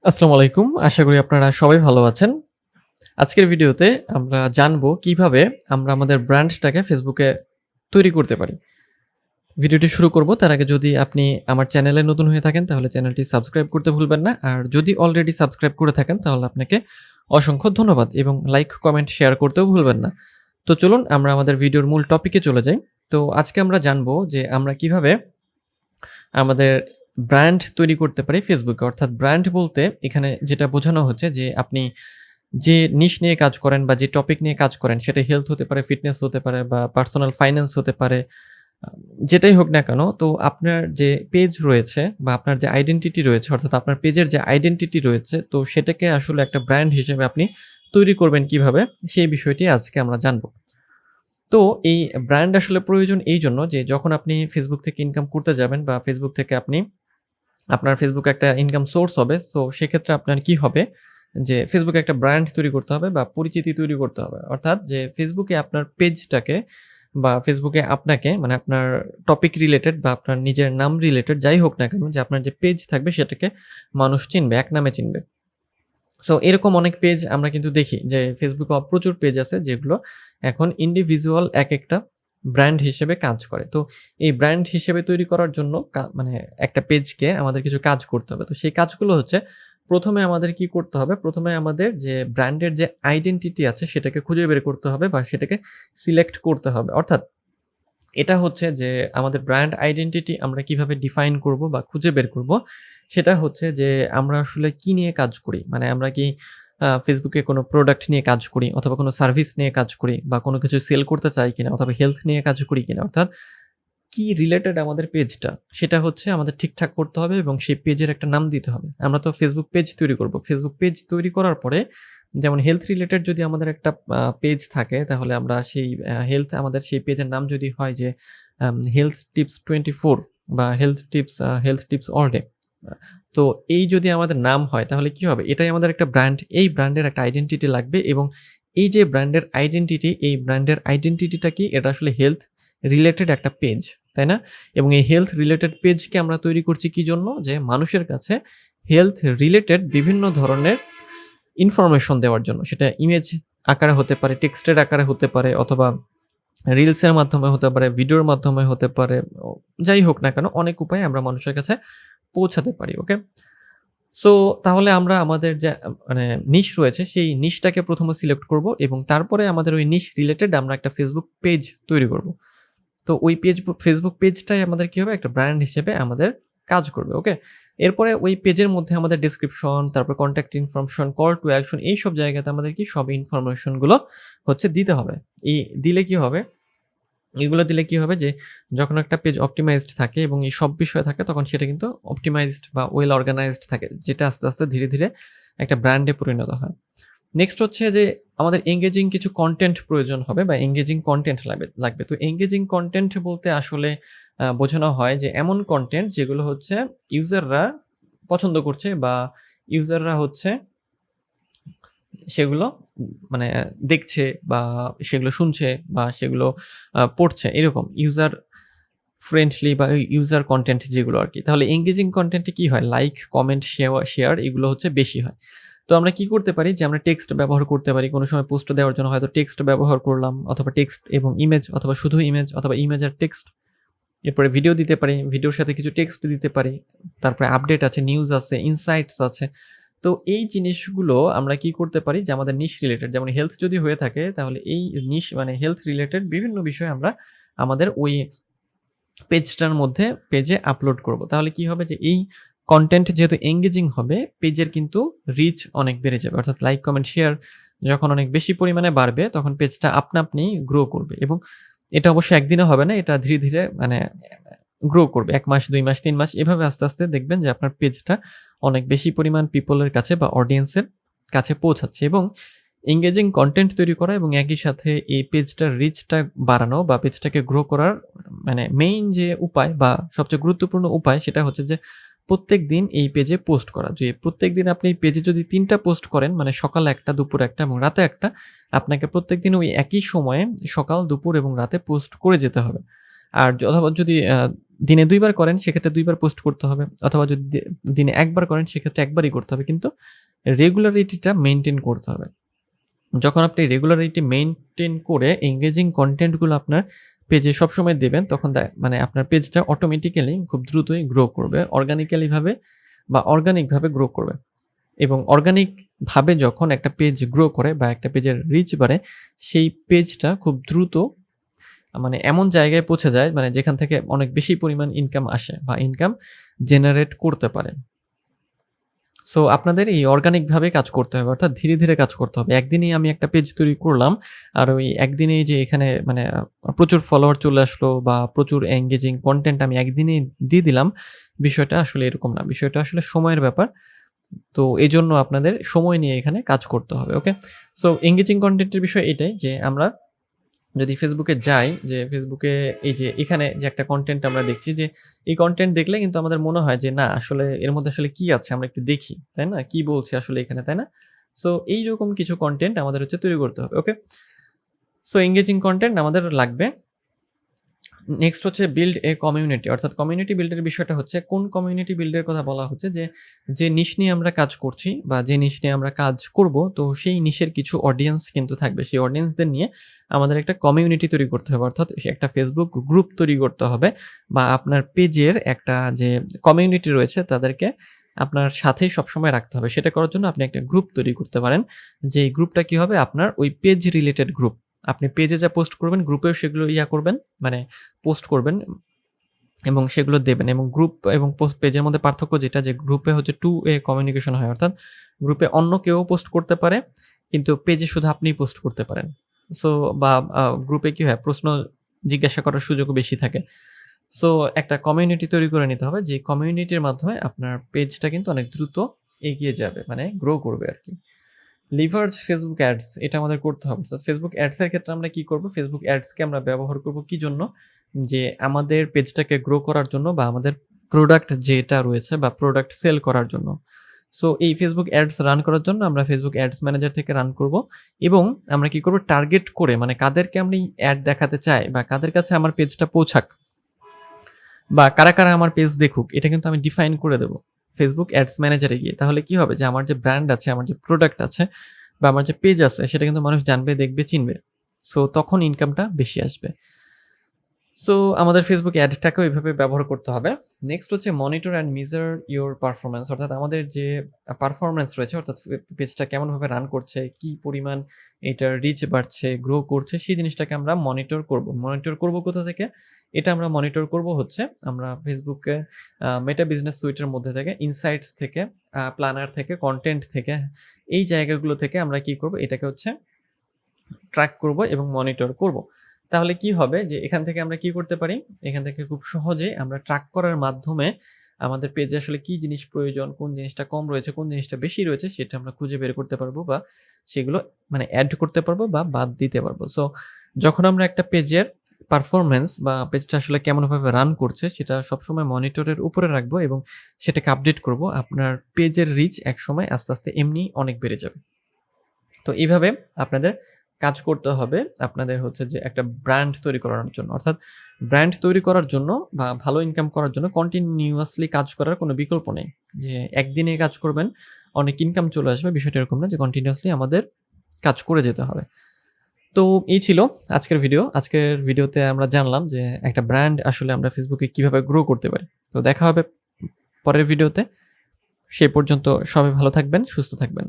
আসসালামু আলাইকুম। আশা করি আপনারা সবাই ভালো আছেন। আজকের ভিডিওতে আমরা জানবো কিভাবে আমরা আমাদের ব্র্যান্ডটাকে ফেসবুকে তৈরি করতে পারি। ভিডিওটি শুরু করব তার আগে যদি আপনি আমার চ্যানেলে নতুন হয়ে থাকেন তাহলে চ্যানেলটি সাবস্ক্রাইব করতে ভুলবেন না। আর যদি অলরেডি সাবস্ক্রাইব করে থাকেন তাহলে আপনাকে অসংখ্য ধন্যবাদ এবং লাইক, কমেন্ট, শেয়ার করতেও ভুলবেন না। তো চলুন আমরা আমাদের ভিডিওর মূল টপিকে চলে যাই। তো আজকে আমরা জানবো যে আমরা কিভাবে আমাদের ব্র্যান্ড তৈরি করতে পারি ফেসবুকে। অর্থাৎ ব্র্যান্ড বলতে এখানে যেটা বোঝানো হচ্ছে যে আপনি যে নিশ নিয়ে কাজ করেন বা যে টপিক নিয়ে কাজ করেন সেটা হেলথ হতে পারে, ফিটনেস হতে পারে বা পার্সোনাল ফাইন্যান্স হতে পারে। আ যেটাই হোক না কেন, তো আপনার যে পেজ রয়েছে বা আপনার যে আইডেন্টিটি রয়েছে অর্থাৎ আপনার পেজের যে আইডেন্টিটি রয়েছে তো সেটাকে আসলে একটা ব্র্যান্ড হিসেবে আপনি তৈরি করবেন কিভাবে সেই বিষয়টি আজকে আমরা জানব। তো এই ব্র্যান্ড আসলে প্রয়োজন এইজন্য যে যখন আপনি ফেসবুক থেকে ইনকাম করতে যাবেন বা ফেসবুক থেকে আপনার ফেসবুকে একটা ইনকাম সোর্স হবে। সো সেক্ষেত্রে আপনার কি হবে যে ফেসবুকে একটা ব্র্যান্ড তৈরি করতে হবে বা পরিচিতি তৈরি করতে হবে। অর্থাৎ যে ফেসবুকে আপনার পেজটাকে বা ফেসবুকে আপনাকে মানে আপনার টপিক রিলেটেড বা আপনার নিজের নাম রিলেটেড যাই হোক না কেন যে আপনার যে পেজ থাকবে সেটাকে মানুষ চিনবে, এক নামে চিনবে। সো এরকম অনেক পেজ আমরা কিন্তু দেখি যে ফেসবুকে প্রচুর পেজ আছে যেগুলো এখন ইন্ডিভিজুয়াল একেকটা ব্র্যান্ড হিসেবে কাজ করে। তো এই ব্র্যান্ড হিসেবে তৈরি করার জন্য মানে একটা পেজকে আমাদের কিছু কাজ করতে হবে। তো সেই কাজগুলো হচ্ছে ১ম এ আমাদের কি করতে হবে? ১ম এ আমাদের যে ব্র্যান্ডের যে আইডেন্টিটি আছে সেটাকে খুঁজে বের করতে হবে বা সেটাকে সিলেক্ট করতে হবে। অর্থাৎ এটা হচ্ছে যে আমাদের ব্র্যান্ড আইডেন্টিটি আমরা কিভাবে ডিফাইন করব বা খুঁজে বের করব, সেটা হচ্ছে যে আমরা আসলে কি নিয়ে কাজ করি। মানে আমরা কি ফেসবুকে কোনো প্রোডাক্ট নিয়ে কাজ করি অথবা কোনো সার্ভিস নিয়ে কাজ করি বা কোনো কিছু সেল করতে চাই কিনা অথবা হেলথ নিয়ে কাজ করি কিনা। অর্থাৎ কি রিলেটেড আমাদের পেজটা, সেটা হচ্ছে আমাদের ঠিকঠাক করতে হবে এবং সেই পেজের একটা নাম দিতে হবে। আমরা তো ফেসবুক পেজ তৈরি করব। ফেসবুক পেজ তৈরি করার পরে যেমন হেলথ রিলেটেড যদি আমাদের একটা পেজ থাকে তাহলে আমরা সেই আমাদের সেই পেজের নাম যদি হয় যে হেলথ টিপস 24 বা হেলথ টিপস অল ডে। তো এই যদি আমাদের নাম হয় তাহলে কি হবে? এটাই আমাদের একটা ব্র্যান্ড। এই ব্র্যান্ডের একটা আইডেন্টিটি লাগবে এবং এই যে ব্র্যান্ডের আইডেন্টিটি, এই ব্র্যান্ডের আইডেন্টিটিটা কি? এটা আসলে হেলথ রিলেটেড একটা পেজ, তাই না? এবং এই হেলথ রিলেটেড পেজকে আমরা তৈরি করছি কি জন্য? যে মানুষের কাছে হেলথ রিলেটেড বিভিন্ন ধরনের ইনফরমেশন দেওয়ার জন্য। সেটা ইমেজ আকারে হতে পারে, টেক্সটের আকারে হতে পারে অথবা রিলসের মাধ্যমে হতে পারে, ভিডিওর মাধ্যমে হতে পারে। যাই হোক না কেন অনেক উপায়ে আমরা মানুষের কাছে পৌঁছাতে পারি। ওকে? সো তাহলে আমরা আমাদের যে মানে নিশ রয়েছে সেই নিশটাকে ১ম এ সিলেক্ট করব এবং তারপরে আমাদের ওই নিশ রিলেটেড আমরা একটা ফেসবুক পেজ তৈরি করব। তো ওই ফেসবুক পেজটাই আমাদের কি হবে? একটা ব্র্যান্ড হিসেবে আমাদের কাজ করবে। ওকে? এরপরে ওই পেজের মধ্যে আমাদের ডেসক্রিপশন, তারপর contact information, call to action এইসব জায়গাতে আমাদের কি সব ইনফরমেশন গুলো হচ্ছে দিতে হবে। দিলে কি হবে? এগুলো দিলে কি হবে যে যখন একটা পেজ অপটিমাইজড থাকে এবং এই সব বিষয় থাকে তখন সেটা কিন্তু অপটিমাইজড বা ওয়েল অর্গানাইজড থাকে। যেটা আস্তে, আস্তে ধীরে, ধীরে একটা ব্র্যান্ডে পরিণত হয়। নেক্সট হচ্ছে যে আমাদের এনগেজিং কিছু কনটেন্ট প্রয়োজন হবে বা এনগেজিং কনটেন্ট লাগবে। তো এনগেজিং কনটেন্ট বলতে আসলে বোঝানো হয় যে এমন কনটেন্ট যেগুলো হচ্ছে ইউজাররা পছন্দ করছে বা ইউজাররা হচ্ছে সেগুলো মানে দেখছে বা সেগুলো শুনছে বা সেগুলো পড়ছে এরকম ইউজার ফ্রেন্ডলি বা ইউজার কনটেন্ট যেগুলো আরকি। তাহলে এনগেজিং কনটেন্টে কি হয়? লাইক, কমেন্ট, শেয়ার এগুলো হচ্ছে বেশি হয়। তো আমরা কি করতে পারি যে আমরা টেক্সট ব্যবহার করতে পারি। কোনো সময় পোস্ট দেওয়ার জন্য হয়তো টেক্সট ব্যবহার করলাম অথবা টেক্সট এবং ইমেজ অথবা শুধু ইমেজ অথবা ইমেজ আর টেক্সট। এরপরে ভিডিও দিতে পারি। ভিডিওর সাথে কিছু টেক্সট দিতে পারি। তারপরে আপডেট আছে, নিউজ আছে, ইনসাইটস আছে। তো এই জিনিসগুলো আমরা কি করতে পারি যে আমাদের নিশ রিলেটেড যেমন হেলথ যদি হয়ে থাকে তাহলে এই নিশ মানে হেলথ রিলেটেড বিভিন্ন বিষয় আমরা আমাদের ওই পেজে আপলোড করব। তাহলে কি হবে যে এই কনটেন্ট যেহেতু এনগেজিং হবে, পেজের কিন্তু রিচ অনেক বেড়ে যাবে। অর্থাৎ লাইক, কমেন্ট, শেয়ার যখন অনেক বেশি পরিমাণে বাড়বে, তখন পেজটা আপনা আপনি গ্রো করবে এবং এটা অবশ্যই একদিনে হবে না। এটা ধীরে, ধীরে মানে গ্রো করবে। ১ মাস, ২ মাস, ৩ মাস এভাবে আস্তে, আস্তে দেখবেন যে আপনার পেজটা অনেক বেশি পরিমাণ পিপলের কাছে বা অডিয়েন্সের কাছে পৌঁছাচ্ছে এবং এনগেজিং কনটেন্ট তৈরি করা এবং একই সাথে এই পেজটার রিচটা বাড়ানো বা পেজটাকে গ্রো করার মানে মেইন যে উপায় বা সবচেয়ে গুরুত্বপূর্ণ উপায় সেটা হচ্ছে যে প্রত্যেকদিন এই পেজে পোস্ট করা। যে প্রত্যেকদিন আপনি এই পেজে যদি ৩ টা পোস্ট করেন মানে সকালে ১ টা, দুপুরে ১ টা এবং রাতে ১ টা আপনাকে প্রত্যেকদিন ওই একই সময়ে সকাল, দুপুর এবং রাতে পোস্ট করে যেতে হবে। আর অথবা যদি দিনে 2 বার করেন সেক্ষেত্রে 2 বার পোস্ট করতে হবে, অথবা যদি দিনে 1 বার করেন সেক্ষেত্রে 1 বারই করতে হবে, কিন্তু রেগুলারিটিটা মেইনটেইন করতে হবে। যখন আপনি রেগুলারিটি মেইনটেইন করে এনগেজিং কনটেন্টগুলো আপনার পেজে সবসময় দেবেন, তখন মানে আপনার পেজটা অটোমেটিক্যালি খুব দ্রুতই গ্রো করবে, অর্গানিকভাবে গ্রো করবে। এবং অর্গানিকভাবে যখন একটা পেজ গ্রো করে বা একটা পেজের রিচ বাড়ে, সেই পেজটা খুব দ্রুত মানে এমন জায়গায় পৌঁছে যায় মানে যেখান থেকে অনেক বেশি পরিমাণ ইনকাম আসে বা ইনকাম জেনারেট করতে পারে। সো আপনাদের এই অর্গানিকভাবে কাজ করতে হবে, অর্থাৎ ধীরে ধীরে কাজ করতে হবে। একদিনেই আমি একটা পেজ তৈরি করলাম আর ওই একদিনেই যে এখানে মানে প্রচুর ফলোয়ার চলে আসলো বা প্রচুর এঙ্গেজিং কন্টেন্ট আমি একদিনেই দিয়ে দিলাম, বিষয়টা আসলে এরকম না। বিষয়টা আসলে সময়ের ব্যাপার। তো এজন্য আপনাদের সময় নিয়ে এখানে কাজ করতে হবে। ওকে, সো এঙ্গেজিং কন্টেন্টের বিষয় এটাই যে আমরা যদি ফেসবুকে যাই, যে ফেসবুকে এই যে এখানে যে একটা কন্টেন্ট আমরা দেখছি, যে এই কন্টেন্ট দেখলে কিন্তু আমাদের মনে হয় যে না আসলে এর মধ্যে আসলে কি আছে, আমরা একটু দেখি, তাই না, কি বলছে আসলে এখানে, তাই না? সো এইরকম কিছু কন্টেন্ট আমাদের হচ্ছে তৈরি করতে হবে। ওকে, সো এঙ্গেজিং কন্টেন্ট আমাদের লাগবে। নেক্সট হচ্ছে বিল্ড এ কমিউনিটি, অর্থাৎ কমিউনিটি বিল্ডের বিষয়টা হচ্ছে কোন কমিউনিটি বিল্ডের কথা বলা হচ্ছে, যে নিশ নিয়ে আমরা কাজ করছি বা যে নিশ নিয়ে আমরা কাজ করব, তো সেই নিশের কিছু অডিয়েন্স কিন্তু থাকবে। সেই অডিয়েন্সদের নিয়ে আমাদের একটা কমিউনিটি তৈরি করতে হবে, অর্থাৎ একটা ফেসবুক গ্রুপ তৈরি করতে হবে, বা আপনার পেজের একটা যে কমিউনিটি রয়েছে তাদেরকে আপনার সাথেই সবসময় রাখতে হবে। সেটা করার জন্য আপনি একটা গ্রুপ তৈরি করতে পারেন, যে গ্রুপটা কি হবে, আপনার ওই পেজ রিলেটেড গ্রুপ। আপনি পেজে যা পোস্ট করবেন গ্রুপেও সেগুলো করবেন, মানে পোস্ট করবেন এবং সেগুলো দেবেন। এবং গ্রুপ এবং পেজের মধ্যে পার্থক্য যেটা, যে গ্রুপে হচ্ছে 2 ওয়ে কমিউনিকেশন হয়, অর্থাৎ গ্রুপে অন্য কেউ পোস্ট করতে পারে কিন্তু পেজে শুধু আপনিই পোস্ট করতে পারেন। সো বা গ্রুপে কি হয়, প্রশ্ন জিজ্ঞাসা করার সুযোগও বেশি থাকে। সো একটা কমিউনিটি তৈরি করে নিতে হবে, যে কমিউনিটির মাধ্যমে আপনার পেজটা কিন্তু অনেক দ্রুত এগিয়ে যাবে, মানে গ্রো করবে আর কি। লিভার্জ ফেসবুক অ্যাডস, এটা আমাদের করতে হবে। তো ফেসবুক অ্যাডসের ক্ষেত্রে আমরা কি করব, ফেসবুক অ্যাডসকে আমরা ব্যবহার করব কি জন্য, যে আমাদের পেজটাকে গ্রো করার জন্য বা আমাদের প্রোডাক্ট যেটা রয়েছে বা প্রোডাক্ট সেল করার জন্য। সো এই ফেসবুক অ্যাডস রান করার জন্য আমরা ফেসবুক অ্যাডস ম্যানেজার থেকে রান করব, এবং আমরা কি করব, টার্গেট করে, মানে কাদেরকে আমি অ্যাড দেখাতে চাই বা কাদের কাছে আমার পেজটা পৌঁছাক বা কারা কারা আমার পেজ দেখুক, এটা কিন্তু আমি ডিফাইন করে দেবো ফেসবুক অ্যাডস ম্যানেজারে গিয়ে। তাহলে কি হবে, যে আমার যে ব্র্যান্ড আছে, আমার যে প্রোডাক্ট আছে বা আমার যে পেজ আছে, সেটা কিন্তু মানুষ জানবে, দেখবে, চিনবে। সো তখন ইনকামটা বেশি আসবে। সো আমাদের ফেসবুক অ্যাডটাকেও এইভাবে ব্যবহার করতে হবে। নেক্সট হচ্ছে monitor and measure your performance, অর্থাৎ আমাদের যে পারফরমেন্স রয়েছে, অর্থাৎ পেজটা কেমনভাবে রান করছে, কি পরিমাণ এটার রিচ বাড়ছে, গ্রো করছে, সেই জিনিসটাকে আমরা মনিটর করব। মনিটর করব কোথা থেকে, এটা আমরা মনিটর করব হচ্ছে আমরা ফেসবুকে মেটা বিজনেস সুইটের মধ্যে থেকে, ইনসাইটস থেকে, প্ল্যানার থেকে, কন্টেন্ট থেকে, এই জায়গাগুলো থেকে আমরা কি করব, এটাকে হচ্ছে ট্র্যাক করব এবং মনিটর করব। তাহলে কি হবে, যে এখান থেকে আমরা কি করতে পারি, এখান থেকে খুব সহজে আমরা ট্র্যাক করার মাধ্যমে আমাদের পেজে আসলে কি জিনিস প্রয়োজন, কোন জিনিসটা কম রয়েছে, কোন জিনিসটা বেশি রয়েছে, সেটা আমরা খুঁজে বের করতে পারবো বা সেগুলো মানে অ্যাড করতে পারবো বা বাদ দিতে পারবো। সো যখন আমরা একটা পেজের পারফরমেন্স বা পেজটা আসলে কেমনভাবে রান করছে সেটা সবসময় মনিটরের উপরে রাখবো এবং সেটাকে আপডেট করব, আপনার পেজের রিচ একসময় আস্তে আস্তে এমনি অনেক বেড়ে যাবে। তো এইভাবে আপনাদের কাজ করতে হবে, আপনাদের হচ্ছে যে একটা ব্র্যান্ড তৈরি করার জন্য। অর্থাৎ ব্র্যান্ড তৈরি করার জন্য বা ভালো ইনকাম করার জন্য কন্টিনিউয়াসলি কাজ করার কোনো বিকল্প নেই, যে একদিনে কাজ করবেন অনেক ইনকাম চলে আসবে, বিষয়টা এরকম না, যে কন্টিনিউয়াসলি আমাদের কাজ করে যেতে হবে। তো এই ছিল আজকের ভিডিও। আজকের ভিডিওতে আমরা জানলাম যে একটা ব্র্যান্ড আসলে আমরা ফেসবুকে কিভাবে গ্রো করতে পারি। তো দেখা হবে পরের ভিডিওতে। সে পর্যন্ত সবাই ভালো থাকবেন, সুস্থ থাকবেন।